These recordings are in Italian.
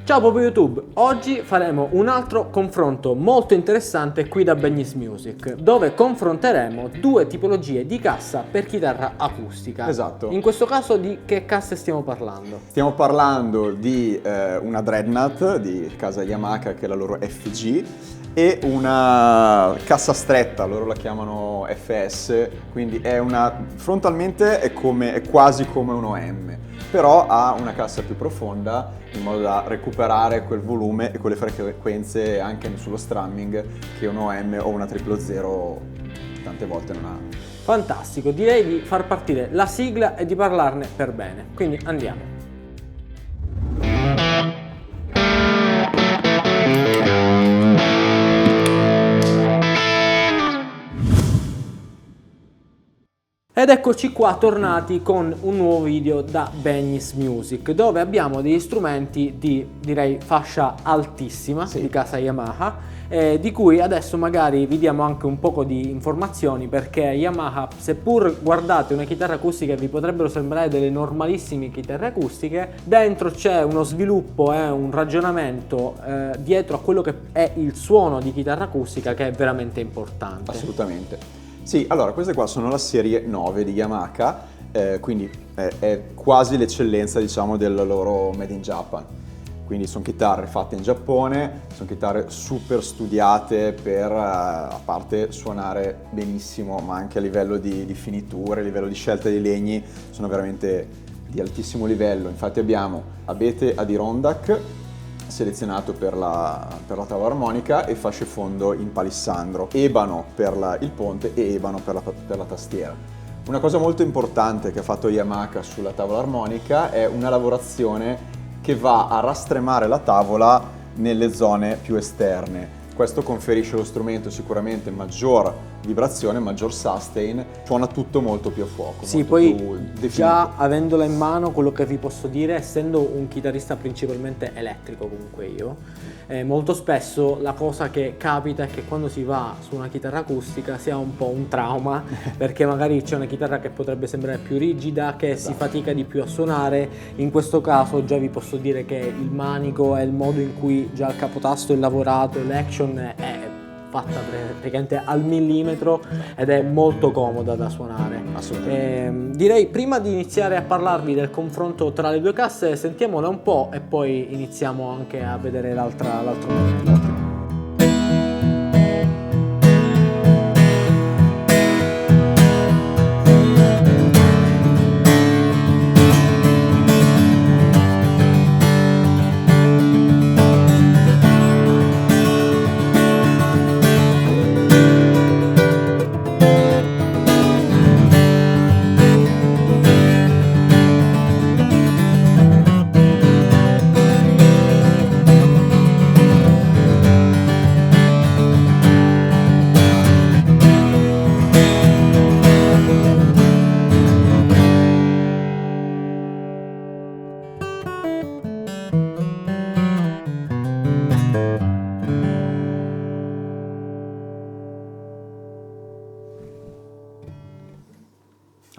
Ciao Popolo YouTube, oggi faremo un altro confronto molto interessante qui da Begnis Music, dove confronteremo due tipologie di cassa per chitarra acustica. Esatto. In questo caso di che casse stiamo parlando? Stiamo parlando di una Dreadnought di casa Yamaha, che è la loro FG, e una cassa stretta, loro la chiamano FS, quindi frontalmente è quasi come un OM, però ha una cassa più profonda in modo da recuperare quel volume e quelle frequenze anche sullo strumming che un OM o una 000 tante volte non ha. Fantastico, direi di far partire la sigla e di parlarne per bene, quindi andiamo. Ed eccoci qua tornati con un nuovo video da Begnis Music, dove abbiamo degli strumenti di, direi, fascia altissima, sì, di casa Yamaha, di cui adesso magari vi diamo anche un poco di informazioni, perché Yamaha, seppur guardate una chitarra acustica e vi potrebbero sembrare delle normalissime chitarre acustiche, dentro c'è uno sviluppo e un ragionamento dietro a quello che è il suono di chitarra acustica che è veramente importante. Assolutamente. Sì, allora queste qua sono la serie 9 di Yamaha, quindi è quasi l'eccellenza, diciamo, del loro Made in Japan. Quindi sono chitarre fatte in Giappone, sono chitarre super studiate per, a parte suonare benissimo, ma anche a livello di finiture, a livello di scelta dei legni, sono veramente di altissimo livello. Infatti abbiamo abete Adirondack, selezionato per la tavola armonica, e fasce fondo in palissandro, ebano per il ponte e ebano per la tastiera. Una cosa molto importante che ha fatto Yamaha sulla tavola armonica è una lavorazione che va a rastremare la tavola nelle zone più esterne. Questo conferisce allo strumento sicuramente maggior vibrazione, maggior sustain, suona tutto molto più a fuoco. Sì, poi già avendola in mano, quello che vi posso dire, essendo un chitarrista principalmente elettrico comunque io, molto spesso la cosa che capita è che quando si va su una chitarra acustica si ha un po' un trauma, perché magari c'è una chitarra che potrebbe sembrare più rigida, che si fatica di più a suonare. In questo caso già vi posso dire che il manico e il modo in cui già il capotasto è lavorato, l'action è fatta praticamente al millimetro ed è molto comoda da suonare. Assolutamente. Direi, prima di iniziare a parlarvi del confronto tra le due casse, sentiamola un po' e poi iniziamo anche a vedere l'altro modello.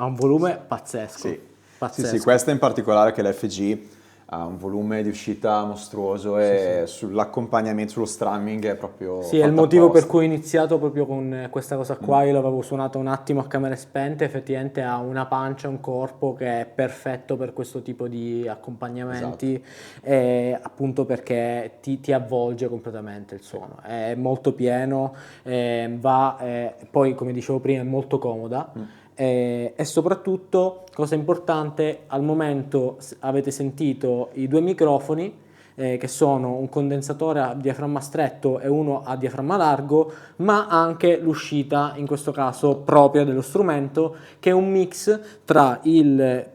Ha un volume pazzesco. Sì. Pazzesco. Sì, questa in particolare, che è l'FG, ha un volume di uscita mostruoso e sull'accompagnamento, sullo strumming è proprio Sì, è il motivo per cui ho iniziato proprio con questa cosa qua. Io l'avevo suonato un attimo a camere spente, effettivamente ha una pancia, un corpo che è perfetto per questo tipo di accompagnamenti, appunto perché ti avvolge completamente il suono. È molto pieno, poi come dicevo prima è molto comoda. E soprattutto, cosa importante, al momento avete sentito i due microfoni che sono un condensatore a diaframma stretto e uno a diaframma largo, ma anche l'uscita, in questo caso propria dello strumento, che è un mix tra il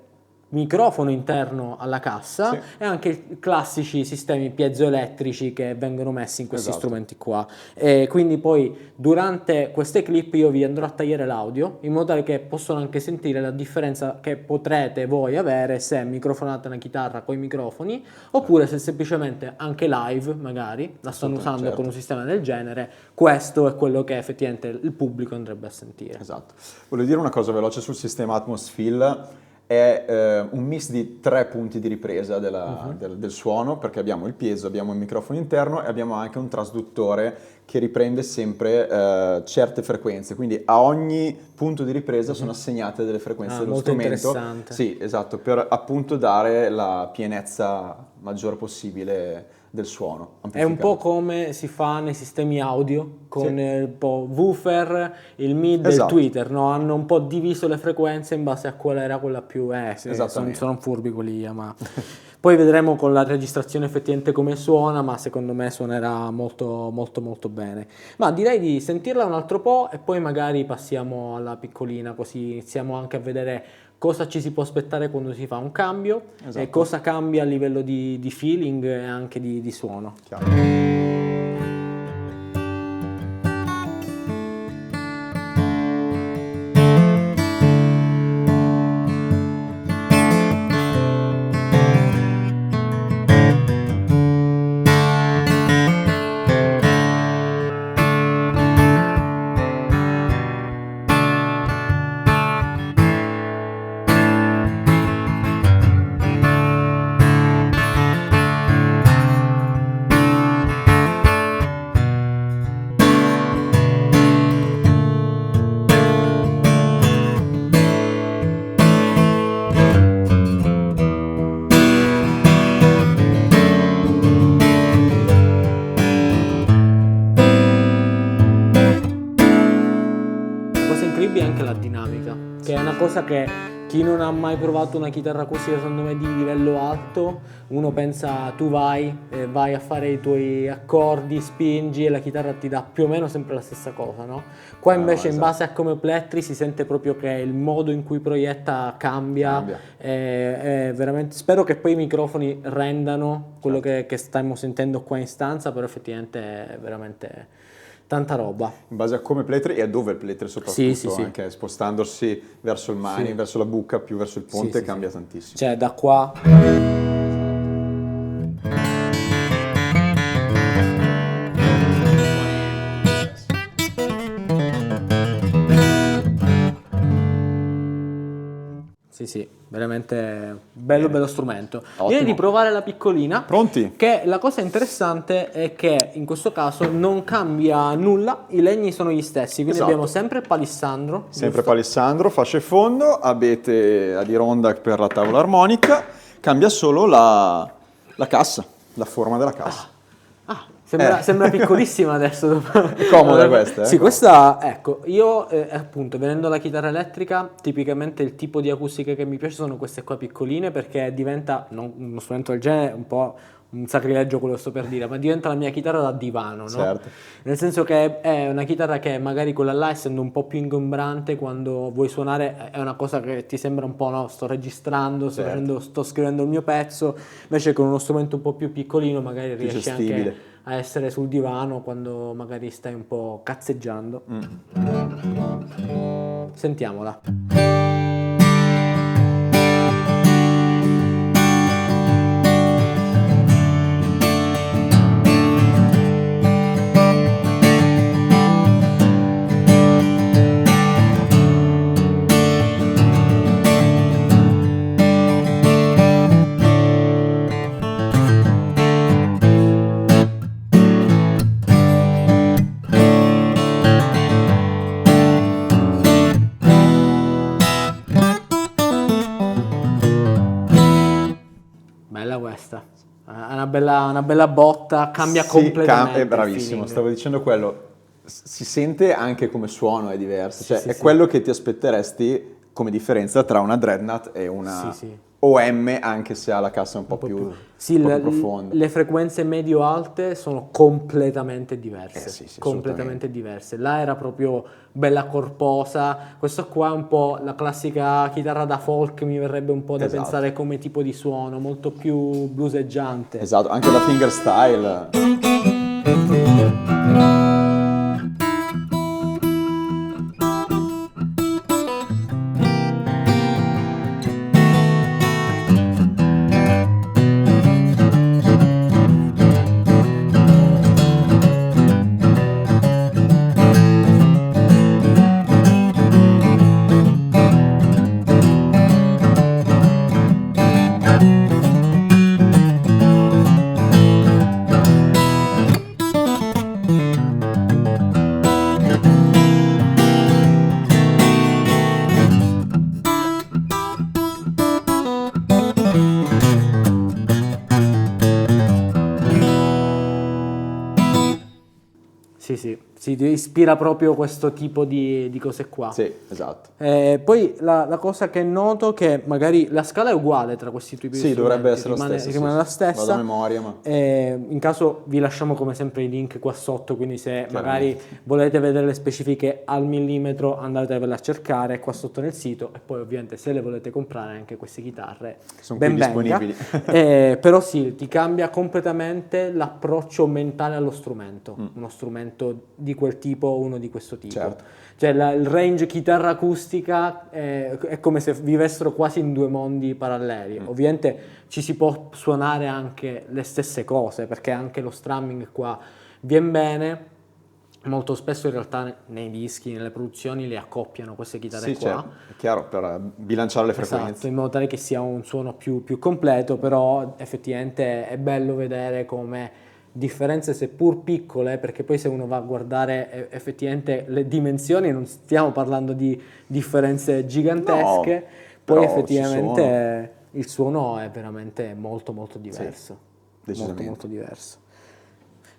microfono interno alla cassa e anche i classici sistemi piezoelettrici che vengono messi in questi strumenti qua. E quindi poi durante queste clip io vi andrò a tagliare l'audio in modo tale che possono anche sentire la differenza che potrete voi avere se microfonate una chitarra con i microfoni oppure se semplicemente anche live magari la stanno usando con un sistema del genere. Questo è quello che effettivamente il pubblico andrebbe a sentire. Esatto. Volevo dire una cosa veloce sul sistema Atmos Fill. è un mix di 3 punti di ripresa del suono, perché abbiamo il piezo, abbiamo il microfono interno e abbiamo anche un trasduttore che riprende sempre certe frequenze, quindi a ogni punto di ripresa sono assegnate delle frequenze dello molto strumento. interessante. Sì, esatto, per appunto dare la pienezza maggiore possibile del suono. È un po' come si fa nei sistemi audio con il po' woofer, il mid e il tweeter, no? Hanno un po' diviso le frequenze in base a qual era quella più... sono furbi quelli, ma... Poi vedremo con la registrazione effettivamente come suona, ma secondo me suonerà molto molto molto bene. Ma direi di sentirla un altro po' e poi magari passiamo alla piccolina, così iniziamo anche a vedere cosa ci si può aspettare quando si fa un cambio e cosa cambia a livello di feeling e anche di suono. Chiaro. Cosa che chi non ha mai provato una chitarra acustica secondo me di livello alto, uno pensa tu vai a fare i tuoi accordi, spingi e la chitarra ti dà più o meno sempre la stessa cosa, no? Qua invece in base a come plettri si sente proprio che il modo in cui proietta cambia. Veramente, spero che poi i microfoni rendano quello che stiamo sentendo qua in stanza, però effettivamente è veramente... tanta roba. In base a come pletri e a dove il pletri soprattutto, anche spostandosi verso il mani, verso la bucca, più verso il ponte cambia tantissimo. Cioè da qua... Sì, veramente bello strumento. Direi di provare la piccolina. Pronti? Che la cosa interessante è che in questo caso non cambia nulla, i legni sono gli stessi, quindi abbiamo sempre il palissandro. Sempre palissandro, fascia e fondo, abete Adirondack per la tavola armonica, cambia solo la cassa, la forma della cassa. Sembra piccolissima adesso. È comoda questa, Sì, questa, ecco, io appunto venendo dalla chitarra elettrica, tipicamente il tipo di acustica che mi piace sono queste qua piccoline, perché diventa, uno strumento del genere, un po' un sacrilegio quello che sto per dire, ma diventa la mia chitarra da divano, no? Certo. Nel senso che è una chitarra che magari quella là, essendo un po' più ingombrante, quando vuoi suonare è una cosa che ti sembra un po', no, sto registrando, sto scrivendo il mio pezzo, invece con uno strumento un po' più piccolino magari più riesci gestibile. anche a essere sul divano quando magari stai un po' cazzeggiando. Sentiamola. Questa una bella botta, cambia completamente. È bravissimo, stavo dicendo quello, si sente anche come suono è diverso, cioè quello che ti aspetteresti come differenza tra una Dreadnought e una OM, anche se ha la cassa un po' più profonda. Le frequenze medio-alte sono completamente diverse, completamente diverse. Là era proprio bella corposa, questo qua è un po' la classica chitarra da folk, mi verrebbe un po' da pensare come tipo di suono, molto più blueseggiante. Esatto, anche la fingerstyle. sì, si ispira proprio questo tipo di cose qua. Sì, esatto. Poi la cosa che noto è che magari la scala è uguale tra questi tipi di Sì, strumenti, dovrebbe essere la stessa. rimane la stessa. Vado a memoria, ma In caso vi lasciamo come sempre i link qua sotto, quindi se magari volete vedere le specifiche al millimetro andatevele a cercare qua sotto nel sito, e poi ovviamente se le volete comprare anche queste chitarre sono ben qui venga. disponibili. Però sì, ti cambia completamente l'approccio mentale allo strumento, uno strumento di quel tipo, uno di questo tipo. Certo. Cioè il range chitarra acustica è come se vivessero quasi in due mondi paralleli. Ovviamente ci si può suonare anche le stesse cose, perché anche lo strumming qua viene bene. Molto spesso in realtà nei dischi, nelle produzioni li accoppiano queste chitarre Sì, qua. certo, è chiaro, per bilanciare le frequenze. Esatto, in modo tale che sia un suono più completo, però effettivamente è bello vedere come differenze seppur piccole, perché poi se uno va a guardare effettivamente le dimensioni non stiamo parlando di differenze gigantesche, No, poi però effettivamente il suono è veramente molto molto diverso. decisamente. Molto diverso.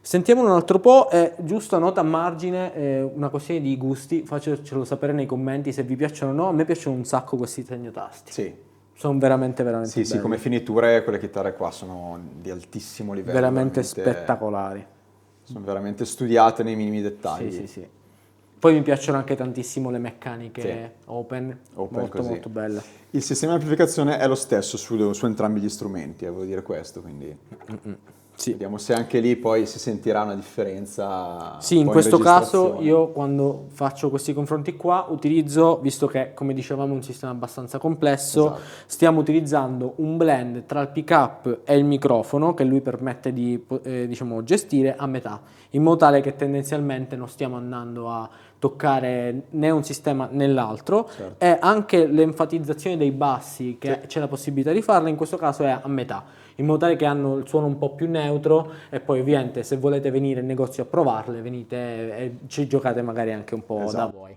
Sentiamo un altro po', giusto a nota a margine, una questione di gusti, facciacelo sapere nei commenti se vi piacciono o no. A me piacciono un sacco questi tagliatasti. Sì. Sono veramente belli. Sì, come finiture quelle chitarre qua sono di altissimo livello. Veramente spettacolari. Sono veramente studiate nei minimi dettagli. Sì. Poi mi piacciono anche tantissimo le meccaniche open molto così. molto belle. Il sistema di amplificazione è lo stesso su entrambi gli strumenti, volevo dire questo, quindi Sì. vediamo se anche lì poi si sentirà una differenza. Sì, in poi questo caso registrazione. io quando faccio questi confronti qua utilizzo, visto che come dicevamo è un sistema abbastanza complesso, Esatto. stiamo utilizzando un blend tra il pick-up e il microfono che lui permette di diciamo, gestire a metà, in modo tale che tendenzialmente non stiamo andando a toccare né un sistema né l'altro, e anche l'enfatizzazione dei bassi, che c'è la possibilità di farla, in questo caso è a metà, in modo tale che hanno il suono un po' più neutro, e poi ovviamente se volete venire in negozio a provarle venite e ci giocate magari anche un po' da voi.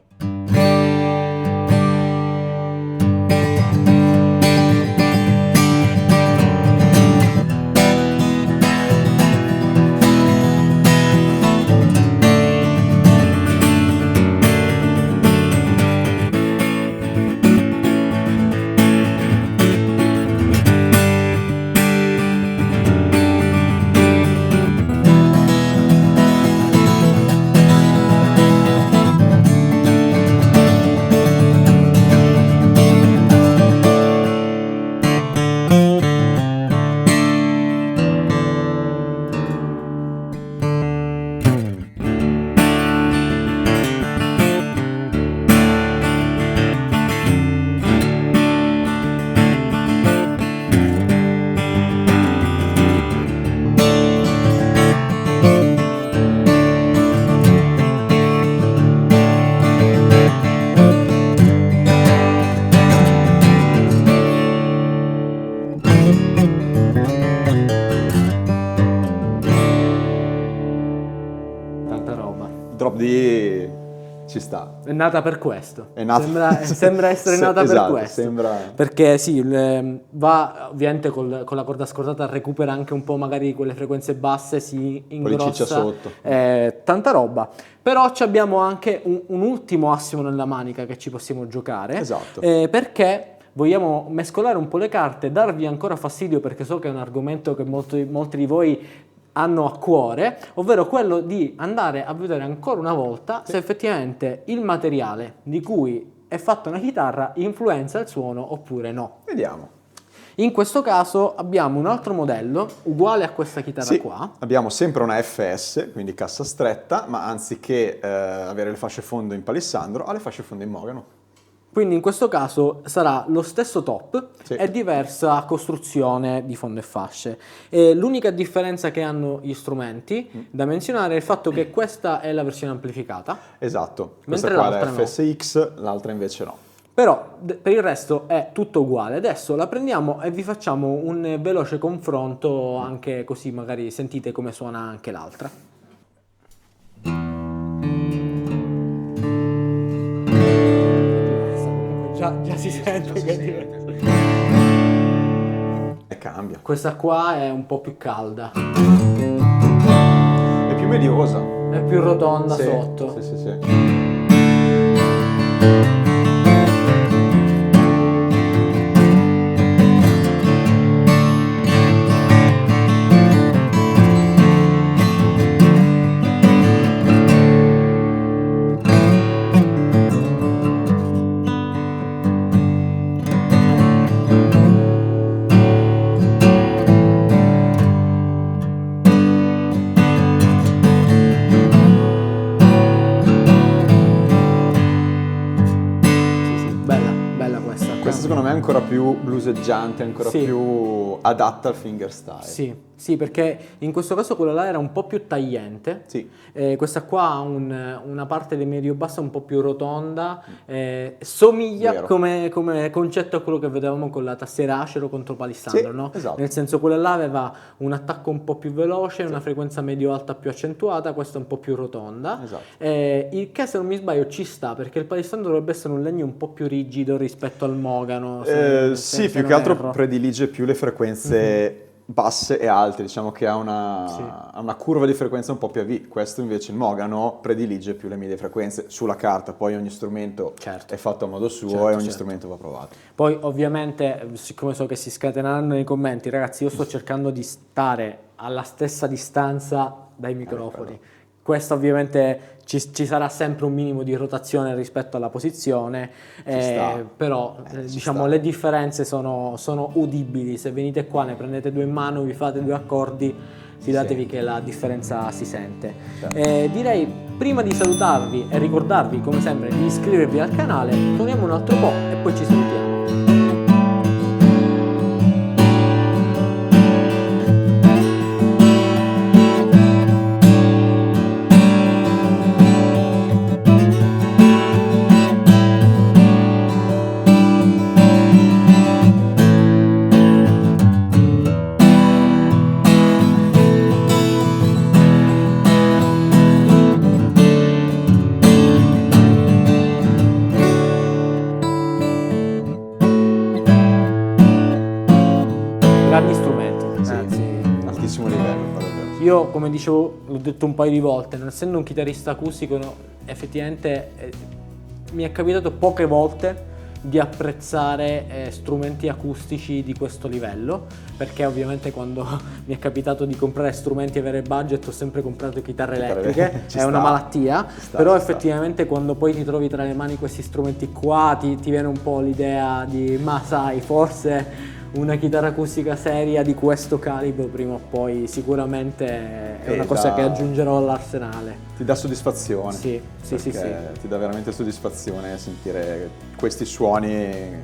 Tanta roba. Drop D ci sta. È nata per questo. È nata- Sembra essere nata esatto, per questo. sembra- Perché sì, va ovviamente con la corda scordata, recupera anche un po' magari quelle frequenze basse, si ingrossa. ciccia sotto. Tanta roba. Però abbiamo anche un ultimo assimo nella manica che ci possiamo giocare. Esatto. Perché vogliamo mescolare un po' le carte, darvi ancora fastidio, perché so che è un argomento che molti di voi hanno a cuore, ovvero quello di andare a vedere ancora una volta se effettivamente il materiale di cui è fatta una chitarra influenza il suono oppure no. Vediamo. In questo caso abbiamo un altro modello uguale a questa chitarra Sì, qua. abbiamo sempre una FS, quindi cassa stretta, ma anziché avere le fasce fondo in palissandro, ha le fasce fondo in mogano. Quindi in questo caso sarà lo stesso top Sì. e diversa costruzione di fondo e fasce. E l'unica differenza che hanno gli strumenti da menzionare è il fatto che questa è la versione amplificata. Esatto, questa Mentre qua è la l'altra no. FSX, l'altra invece no. Però per il resto è tutto uguale. Adesso la prendiamo e vi facciamo un veloce confronto, anche così magari sentite come suona anche l'altra. Già si sente che è diverso. E cambia. Questa qua è un po' più calda. È più meliosa. è più rotonda Sì, sotto. sì. Bella questa. Questa secondo me è ancora più blueseggiante, ancora Sì. più adatta al fingerstyle. Sì, perché in questo caso quella là era un po' più tagliente. Sì. Questa qua ha una parte del medio-basso un po' più rotonda, somiglia Vero. come concetto a quello che vedevamo con la tastiera Acero contro Palissandro, Sì, no? esatto. Nel senso, quella là aveva un attacco un po' più veloce, una frequenza medio-alta più accentuata, questa un po' più rotonda. Esatto. Il che, se non mi sbaglio, ci sta, perché il Palissandro dovrebbe essere un legno un po' più rigido rispetto al Mogano. Sì, più che altro predilige più le frequenze basse e alte, diciamo che ha una curva di frequenza un po' più a V. Questo invece il Mogano predilige più le medie frequenze sulla carta, poi ogni strumento è fatto a modo suo e ogni strumento va provato. Poi ovviamente, siccome so che si scateneranno nei commenti, ragazzi, io sto cercando di stare alla stessa distanza dai microfoni. Questo ovviamente ci sarà sempre un minimo di rotazione rispetto alla posizione, però diciamo le differenze sono udibili. Se venite qua, ne prendete due in mano, vi fate due accordi, fidatevi che la differenza si sente. Direi, prima di salutarvi e ricordarvi come sempre di iscrivervi al canale, torniamo un altro po' e poi ci salutiamo. Grandi strumenti, altissimo livello, davvero. Io, come dicevo, l'ho detto un paio di volte, non essendo un chitarrista acustico, effettivamente mi è capitato poche volte di apprezzare strumenti acustici di questo livello, perché ovviamente quando mi è capitato di comprare strumenti e avere budget ho sempre comprato chitarre elettriche, è una malattia, però effettivamente quando poi ti trovi tra le mani questi strumenti qua ti viene un po' l'idea di, ma sai, forse una chitarra acustica seria di questo calibro prima o poi sicuramente è una cosa che aggiungerò all'arsenale. Ti dà soddisfazione. Sì. Ti dà veramente soddisfazione sentire questi suoni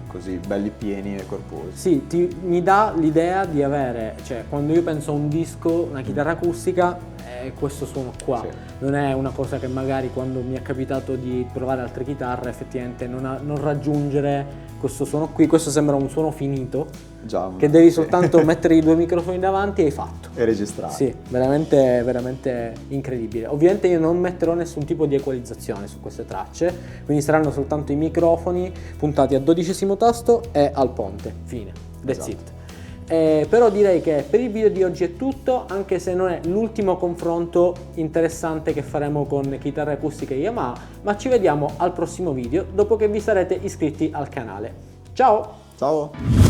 così belli, pieni e corposi. Sì, mi dà l'idea di avere, cioè quando io penso a un disco, una chitarra acustica, è questo suono qua. Sì. Non è una cosa che magari quando mi è capitato di provare altre chitarre effettivamente non raggiungere questo suono qui. Questo sembra un suono finito, che devi soltanto mettere i due microfoni davanti e hai fatto. E registrare. Sì, veramente incredibile. Ovviamente io non metterò nessun tipo di equalizzazione su queste tracce, quindi saranno soltanto i microfoni puntati al 12° tasto e al ponte. Fine. That's it. Però direi che per il video di oggi è tutto, anche se non è l'ultimo confronto interessante che faremo con chitarre acustiche Yamaha, ma ci vediamo al prossimo video dopo che vi sarete iscritti al canale. Ciao! Ciao!